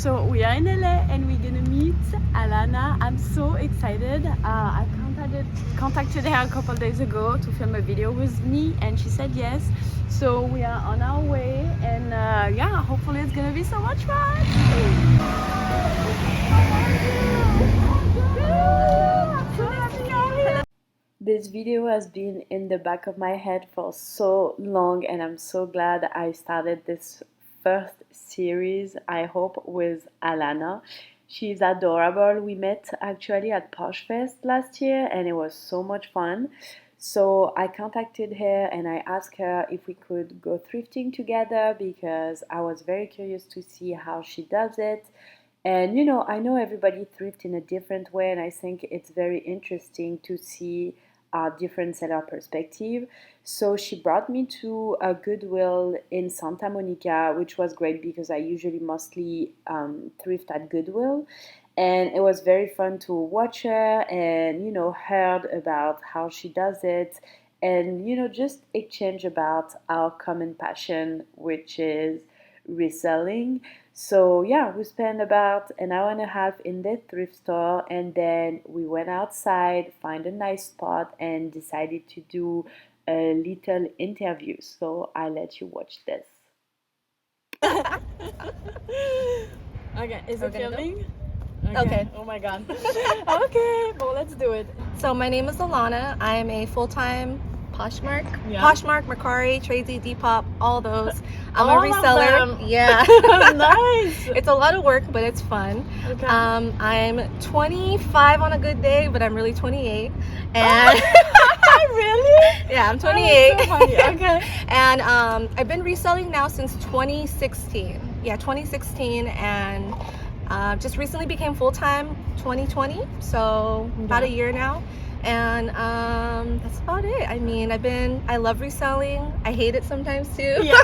So we are in LA and we're gonna meet Alana. I'm so excited. I contacted her a couple days ago to film a video with me and she said yes. So we are on our way and yeah, hopefully it's gonna be so much fun. This video has been in the back of my head for so long and I'm so glad I started this first series, I hope, with Alana. She's adorable. We met actually at Poshfest last year and it was so much fun. So I contacted her and I asked her if we could go thrifting together because I was very curious to see how she does it. And you know, I know everybody thrift in a different way and I think it's very interesting to see a different seller perspective. So she brought me to a Goodwill in Santa Monica, which was great because I usually mostly thrift at Goodwill. And it was very fun to watch her and, you know, heard about how she does it and, you know, just exchange about our common passion, which is reselling. So yeah, we spent about an hour and a half in the thrift store and then we went outside, find a nice spot and decided to do a little interview. So I'll let you watch this. Okay, is it filming? Okay. Oh my god. Okay, well let's do it. So my name is Alana. I am a full-time Poshmark, Mercari, Tradesy, Depop, all those. I'm All a reseller. of them. Yeah. Nice. It's a lot of work, but it's fun. Okay. I'm 25 on a good day, but I'm really 28. And Really? yeah, I'm 28. Oh, so funny. Okay. And I've been reselling now since 2016. Yeah, 2016, and just recently became full-time 2020, so about a year now. And that's about it. I mean, I love reselling. I hate it sometimes too. Yeah,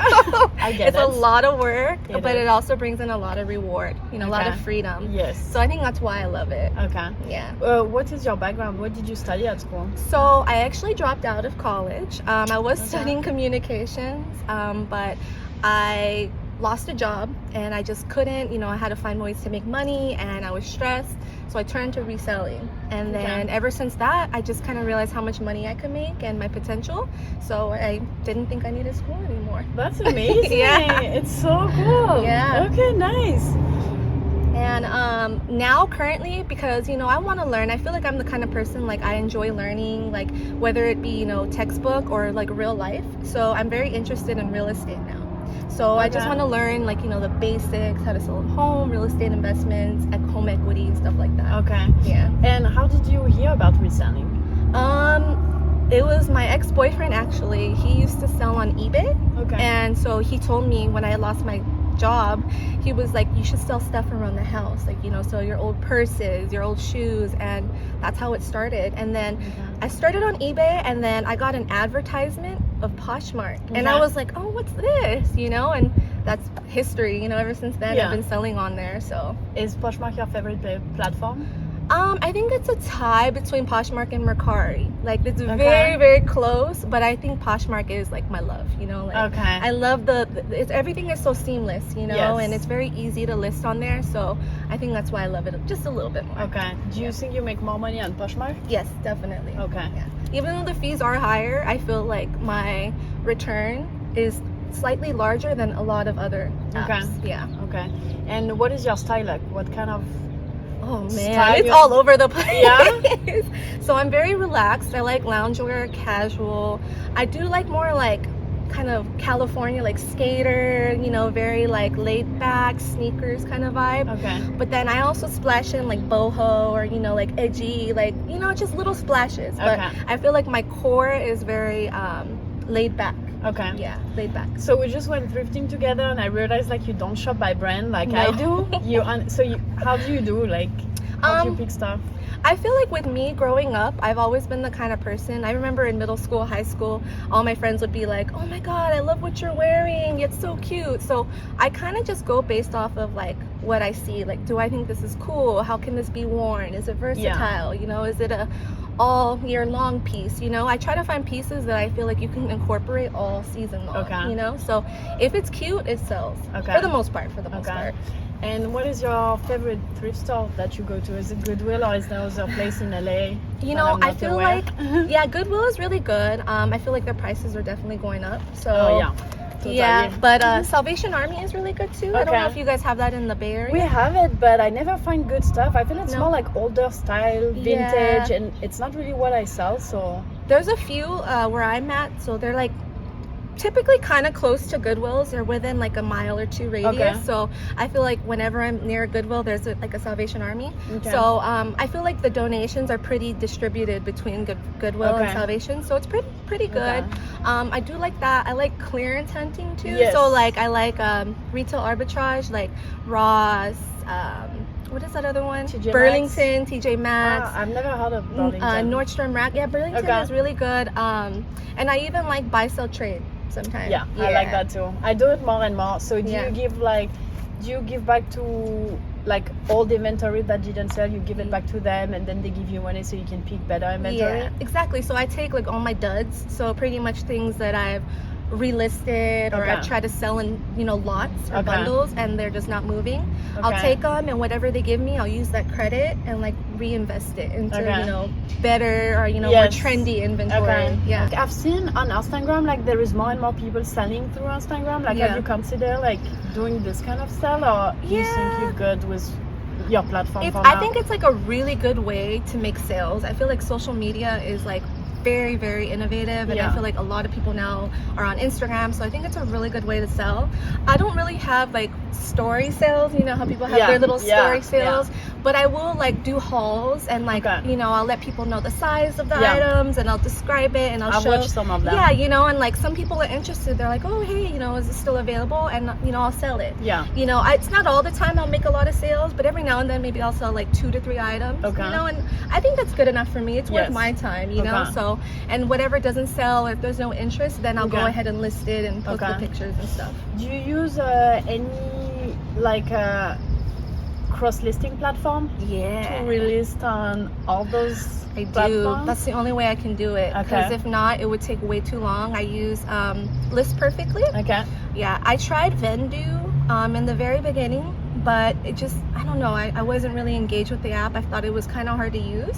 I get it's it. a lot of work, It but is. it also brings in a lot of reward, you know, a lot of freedom. Yes. So I think that's why I love it. Okay. Yeah. What is your background? What did you study at school? So I actually dropped out of college. I was studying communications, but I lost a job and I just couldn't, you know, I had to find ways to make money and I was stressed. So I turned to reselling. And then ever since that, I just kind of realized how much money I could make and my potential. So I didn't think I needed school anymore. That's amazing. Yeah. It's so cool. Yeah. Okay, nice. And now currently, because, you know, I want to learn, I feel like I'm the kind of person, like, I enjoy learning, like, whether it be, you know, textbook or like real life. So I'm very interested in real estate now. So I just want to learn, like, you know, the basics, how to sell a home, real estate investments, home equity and stuff like that. Okay. Yeah. And how did you hear about reselling? It was my ex-boyfriend, actually. He used to sell on eBay. Okay. And so he told me when I lost my job, he was like, you should sell stuff around the house, like, you know, so your old purses, your old shoes, and that's how it started. And then I started on eBay and then I got an advertisement of Poshmark and I was like, oh, what's this, you know? And that's history, you know. Ever since then I've been selling on there. So is Poshmark your favorite platform? I think it's a tie between Poshmark and Mercari. Like, it's very, very close, but I think Poshmark is like my love, you know. Like, I love everything is so seamless, you know, and it's very easy to list on there. So I think that's why I love it just a little bit more. Okay. Do you think you make more money on Poshmark? Yes, definitely. Okay. Yeah. Even though the fees are higher, I feel like my return is slightly larger than a lot of other apps. Okay. Yeah. Okay. And what is your style like? What kind of Oh man, style it's all over the place. Yeah. So I'm very relaxed. I like loungewear, casual. I do like more like kind of California, like skater, you know, very like laid back sneakers kind of vibe. Okay. But then I also splash in like boho or, you know, like edgy, like, you know, just little splashes. But I feel like my core is very laid back. Okay. Yeah, laid back. So we just went thrifting together, and I realized like you don't shop by brand like I do. How do you do? Like, how do you pick stuff? I feel like with me growing up, I've always been the kind of person, I remember in middle school, high school, all my friends would be like, oh my god, I love what you're wearing, it's so cute. So I kind of just go based off of like what I see. Like, do I think this is cool? How can this be worn? Is it versatile? You know, is it a all year long piece? You know, I try to find pieces that I feel like you can incorporate all season long. You know, so if it's cute, it sells. For the most part. And what is your favorite thrift store that you go to? Is it Goodwill or is there other place in LA? You know, I feel like, yeah, Goodwill is really good. I feel like their prices are definitely going up. So, oh, yeah. Totally. Yeah, but Salvation Army is really good too. I don't know if you guys have that in the Bay Area. We have it, but I never find good stuff. I feel it's more like older style, vintage, and it's not really what I sell. So there's a few where I'm at, so they're like typically kind of close to Goodwill's. They're within like a mile or two radius. So I feel like whenever I'm near a Goodwill, there's like a Salvation Army. So I feel like the donations are pretty distributed between Goodwill and Salvation, so it's pretty good. I do like that. I like clearance hunting too. So like I like retail arbitrage, like Ross, what is that other one? Burlington, TJ Maxx. I've never heard of Burlington. Nordstrom Rack. Yeah, Burlington is really good. And I even like buy, sell, trade sometimes. Yeah, I like that too. I do it more and more. So do you give back to like old inventory that didn't sell, you give it back to them and then they give you money so you can pick better inventory? Yeah, exactly. So I take like all my duds, so pretty much things that I've relisted or I try to sell in, you know, lots or bundles and they're just not moving. I'll take them and whatever they give me, I'll use that credit and like reinvest it into you know, better or, you know, more trendy inventory. Yeah, I've seen on Instagram like there is more and more people selling through Instagram. Like have you considered like doing this kind of style, or you think you're good with your platform for now? I think it's like a really good way to make sales. I feel like social media is like very innovative, and I feel like a lot of people now are on Instagram, so I think it's a really good way to sell. I don't really have like story sales, you know how people have their little story sales, but I will like do hauls and like you know, I'll let people know the size of the items and I'll describe it and I'll show some of them. Yeah, you know, and like some people are interested, they're like, oh hey, you know, is this still available? And you know, I'll sell it. You know, it's not all the time I'll make a lot of sales, but every now and then maybe I'll sell like 2 to 3 items. You know, and I think that's good enough for me. It's worth my time, you know. So, and whatever doesn't sell, or if there's no interest, then I'll go ahead and list it and post the pictures and stuff. Do you use any like cross-listing platform to release on all those platforms? That's the only way I can do it, because if not, it would take way too long. I use List Perfectly. Yeah, I tried Vendu in the very beginning, but it just, I don't know, I wasn't really engaged with the app. I thought it was kind of hard to use.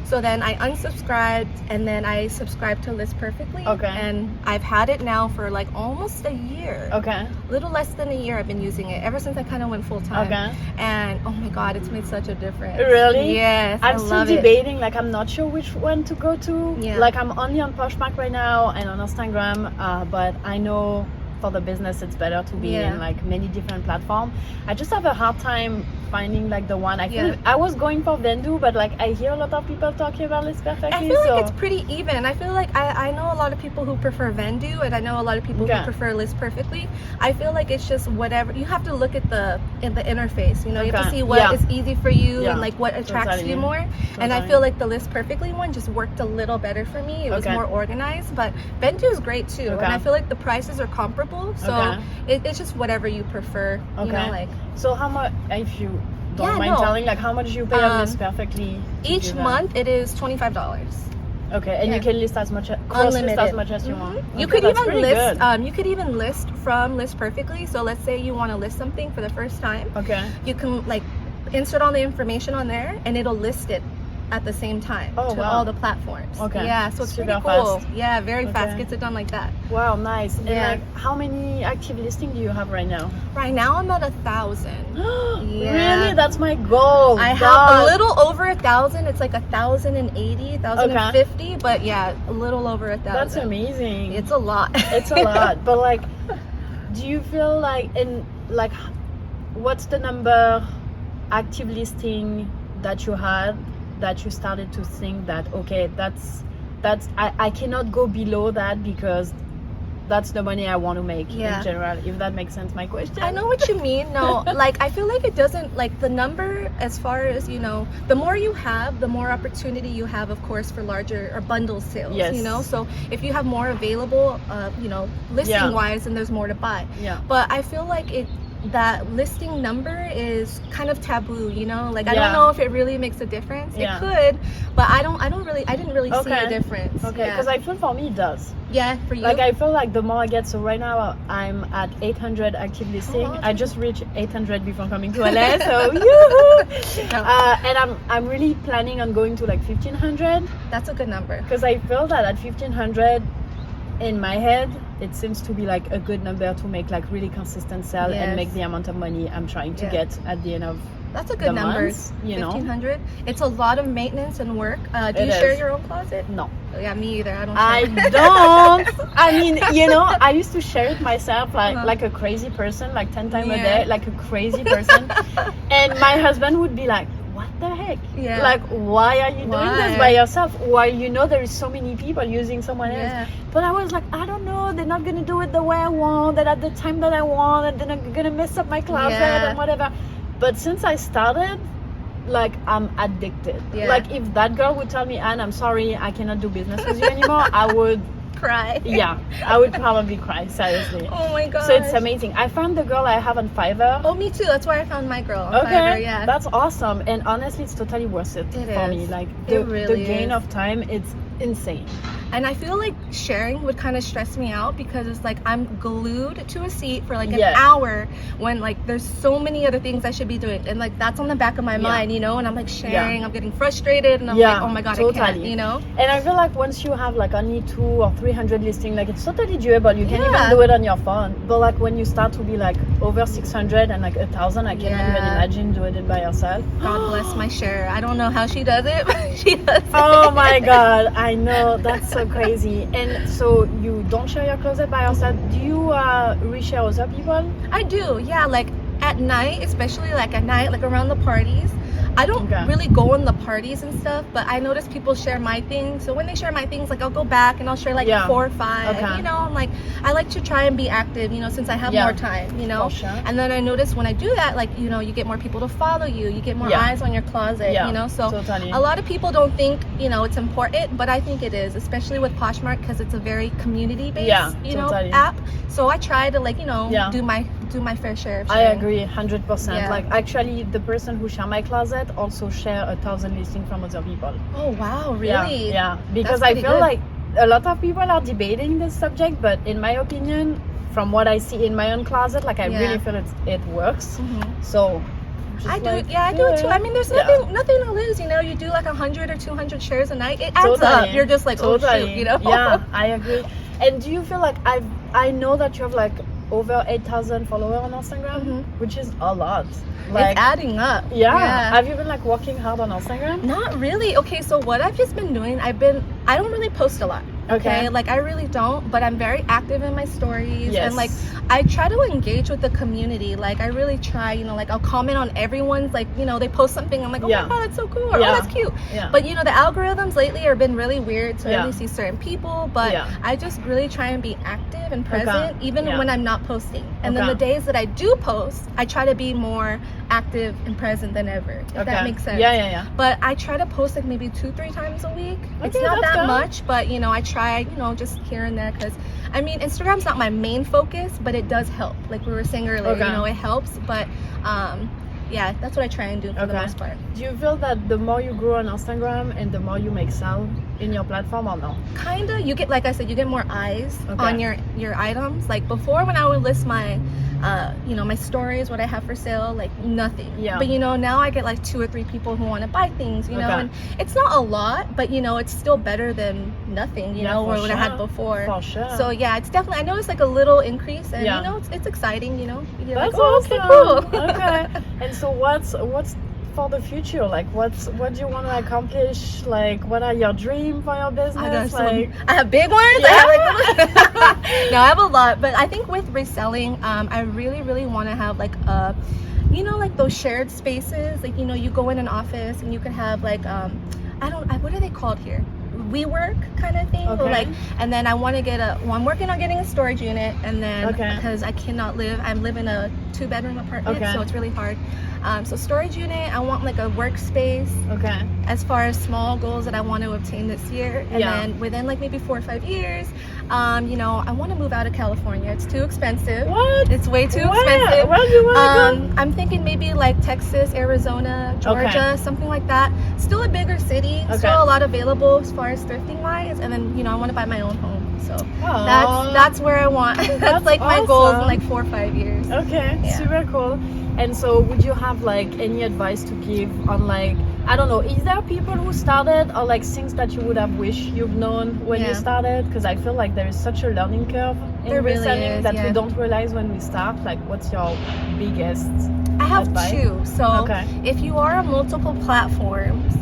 So then I unsubscribed and then I subscribed to List Perfectly. And I've had it now for like almost a year. A little less than a year I've been using it, ever since I kind of went full time. And oh my god, it's made such a difference. Really? Yes, I'm still debating, like I'm not sure which one to go to. Like I'm only on Poshmark right now and on Instagram, but I know for the business it's better to be in like many different platforms. I just have a hard time finding like the one. I feel I was going for Vendu, but like I hear a lot of people talking about List Perfectly. I feel like it's pretty even. I feel like I know a lot of people who prefer Vendu, and I know a lot of people who prefer List Perfectly. I feel like it's just whatever. You have to look at the interface, you know. You have to see what is easy for you and like what attracts you more. And I feel like the List Perfectly one just worked a little better for me. It was more organized, but Vendu is great too. And I feel like the prices are comparable, so it's just whatever you prefer, you know, like. So how much, if you don't mind telling, like how much do you pay on List Perfectly? Each month it is $25. And you can list as much as you want. You could even list you could even list from List Perfectly. So let's say you want to list something for the first time. You can like insert all the information on there and it'll list it at the same time to all the platforms. Yeah, so it's pretty cool. Fast. Yeah, very fast. Gets it done like that. Wow, nice. And like, how many active listings do you have right now? Right now I'm at 1,000. Really? That's my goal. I have a little over 1,000. It's like 1,080, 1,050, but yeah, a little over 1,000. That's amazing. It's a lot. It's a lot. But like, do you feel like, what's the number active listing that you had that you started to think that okay, that's I cannot go below that because that's the money I want to make in general, if that makes sense, my question? I know what you mean. No, like I feel like it doesn't, like the number, as far as, you know, the more you have, the more opportunity you have, of course, for larger or bundle sales. You know, so if you have more available, you know, listing wise, then there's more to buy. But I feel like that listing number is kind of taboo, you know, like I Yeah. don't know if it really makes a difference. Yeah. It could, but I didn't really see Okay. a difference. Okay, because I feel for me it does. Yeah, for you. Like I feel like the more I get, so right now I'm at 800 active listing. I just reached 800 before coming to LA, so yoo-hoo! And I'm really planning on going to like 1500. That's a good number. Because I feel that at 1500, in my head, it seems to be like a good number to make like really consistent sell and make the amount of money I'm trying to get at the end of That's a good number. months, you know. 1500. It's a lot of maintenance and work. Do you It share is. your own closet? No. Yeah, me either. I don't. I Share. don't. I mean, you know, I used to share it myself like a crazy person, like 10 times a day, like a crazy person. And my husband would be like, what the heck? Yeah. Like, why are you doing this by yourself? Why, you know, there is so many people using someone else. But I was like, I don't know, they're not gonna do it the way I want, and at the time that I want, and they're not gonna mess up my closet and whatever. But since I started, like, I'm addicted. Like, if that girl would tell me, Anne, I'm sorry, I cannot do business with you anymore, I would cry. Yeah, I would probably cry, seriously. Oh my god. So it's amazing. I found the girl I have on Fiverr. Oh, me too. That's where I found my girl. On Fiverr, yeah. That's awesome. And honestly, it's totally worth it for me. Like, the gain of time, it's insane. And I feel like sharing would kind of stress me out because it's like I'm glued to a seat for like an hour when like there's so many other things I should be doing, and like that's on the back of my mind, you know. And I'm like sharing, I'm getting frustrated, and I'm like, oh my god, I can't, you know. And I feel like once you have like only 200 or 300 listings, like it's totally doable. You can even do it on your phone. But like when you start to be like over 600 and like 1,000, I can't even imagine doing it by yourself. God bless my share. I don't know how she does it, but she does it. Oh my god, I know, that's so crazy. And so you don't share your closet by yourself. Do you reshare other people? I do, yeah. Like at night, especially like at night, like around the parties, I don't really go in the parties and stuff, but I notice people share my things. So when they share my things, like I'll go back and I'll share like 4 or 5. You know, I'm like, I like to try and be active, you know, since I have more time, you know. And then I notice when I do that, like, you know, you get more people to follow you, you get more eyes on your closet, you know. So a lot of people don't think, you know, it's important, but I think it is, especially with Poshmark, because it's a very community based, you know, app. So I try to, like, you know, do my fair share of sharing. I agree 100%. Like actually the person who share my closet also share 1,000 listings from other people. Oh wow, really? Yeah, because I feel like a lot of people are debating this subject, but in my opinion, from what I see in my own closet, like I really feel it works. So I do it. Yeah, I do it too. I mean, there's nothing to lose, you know. You do like 100 or 200 shares a night, it adds up. You're just like, oh shoot, you know. Yeah, I agree. And do you feel like I know that you have like over 8,000 followers on Instagram, which is a lot. Like, it's adding up. Yeah. Have you been like working hard on Instagram? Not really. Okay, so what I've just been doing, I don't really post a lot. Okay, like I really don't, but I'm very active in my stories, and like I try to engage with the community. Like I really try, you know, like I'll comment on everyone's, like, you know, they post something, I'm like, oh my god, that's so cool, or oh, that's cute. But you know, the algorithms lately have been really weird to really see certain people, but I just really try and be active and present even when I'm not posting. And then the days that I do post, I try to be more active and present than ever, if that makes sense. But I try to post like maybe 2-3 times a week. It's not that much, but you know, I try, you know, just here and there, because I mean, Instagram's not my main focus, but it does help, like we were saying earlier, you know, it helps. But yeah, that's what I try and do for the most part. Do you feel that the more you grow on Instagram and the more you make sell in your platform, or no? Kinda. You get, like I said, you get more eyes on your items. Like before, when I would list my you know, my stories, what I have for sale, like nothing. But you know, now I get like 2 or 3 people who want to buy things, you know, and it's not a lot, but you know, it's still better than nothing, you know, or what I had before. So yeah, it's definitely, I know it's like a little increase, and you know, it's exciting, you know. You're that's like, oh, awesome. Okay, cool. And so what's for the future? Like what do you want to accomplish? Like what are your dreams for your business? I have big ones. No, I have a lot, but I think with reselling, I really want to have like a, you know, like those shared spaces, like, you know, you go in an office and you can have like what are they called here? WeWork kind of thing, or like, and then I want to get I'm working on getting a storage unit, and then because I live in a 2-bedroom apartment, so it's really hard. So storage unit, I want like a workspace. As far as small goals that I want to obtain this year, and then within like maybe 4 or 5 years, You know, I want to move out of California. It's too expensive. What? It's way too Where? expensive. Where do you want to I'm thinking maybe like Texas, Arizona, Georgia, something like that. Still a bigger city. Okay. Still a lot available as far as thrifting wise. And then, you know, I want to buy my own home. So Aw. that's where I want. That's like my goals in awesome. like 4 or 5 years. go? Okay, Yeah. super cool. And so would you have like any advice to give on like, I don't know, is there people who started or like things that you would have wished you've known when you Yeah. started? Because I feel like there is such a learning curve in There really reselling is, that we yeah. don't realize when we start. Like, what's your biggest I have advice? 2. So Okay. if you are on multiple platforms,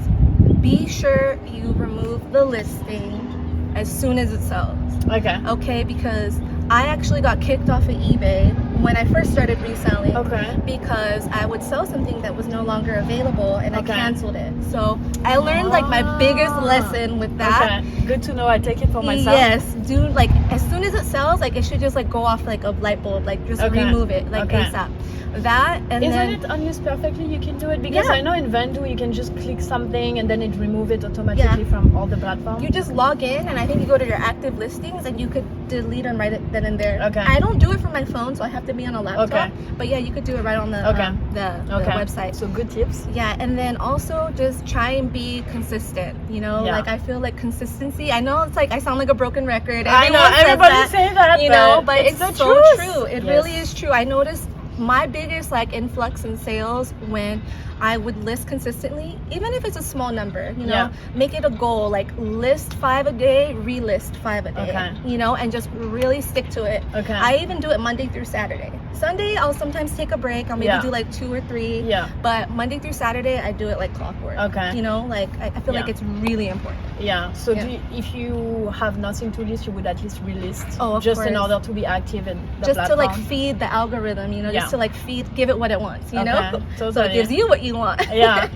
be sure you remove the listing as soon as it sells. Okay. Okay, because I actually got kicked off of eBay when I first started reselling. Okay. Because I would sell something that was no longer available and Okay. I canceled it. So I learned like my biggest Ah. lesson with that. Okay. Good to know. I take it for myself. Yes, do like as soon as it sells, like it should just like go off like a light bulb, like just Okay. remove it like Okay. ASAP. That and Isn't then it unused perfectly? You can do it because Yeah. I know in Vendu you can just click something and then it remove it automatically from all the platforms. you just log in and I think you go to your active listings and you could delete them right then and there. Okay. I don't do it from my phone, so I have to be on a laptop. Okay. But yeah, you could do it right on the Okay. the Okay. website. So good tips. Yeah, and then also just try and be consistent. You know, Yeah. like I feel like consistency. I know it's like I sound like a broken record. I know Everyone says everybody that, say that, you know, but it's it's the so truth. true. It Yes. really is true. I noticed my biggest like influx in sales when I would list consistently, even if it's a small number, you know, Yeah. make it a goal, like list 5 a day, relist 5 a day, Okay. you know, and just really stick to it. Okay. I even do it Monday through Saturday. Sunday, I'll sometimes take a break. I'll maybe Yeah. do like 2 or 3. Yeah. But Monday through Saturday, I do it like clockwork. Okay. You know, like I feel like Yeah. it's really important. Yeah. So Yeah. if you have nothing to list, you would at least relist Oh, of just in course. order to be active in the Just to like platform. feed the algorithm, you know, Yeah. just to like give it what it wants, you know? Okay, So totally. it gives you what you want. Yeah.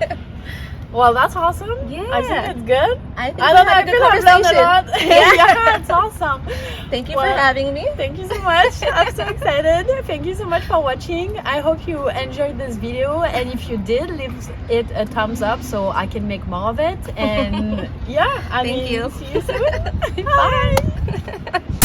Well, that's awesome. Yeah. I think it's good. I think I we don't know. had I a good feel I've learned a conversation. lot. Yeah. Yeah, it's awesome. Thank you Well, for having me. Thank you so much. I'm so excited. Thank you so much for watching. I hope you enjoyed this video, and if you did, leave it a thumbs up so I can make more of it. And yeah, I Thank mean, you. see you soon. Bye.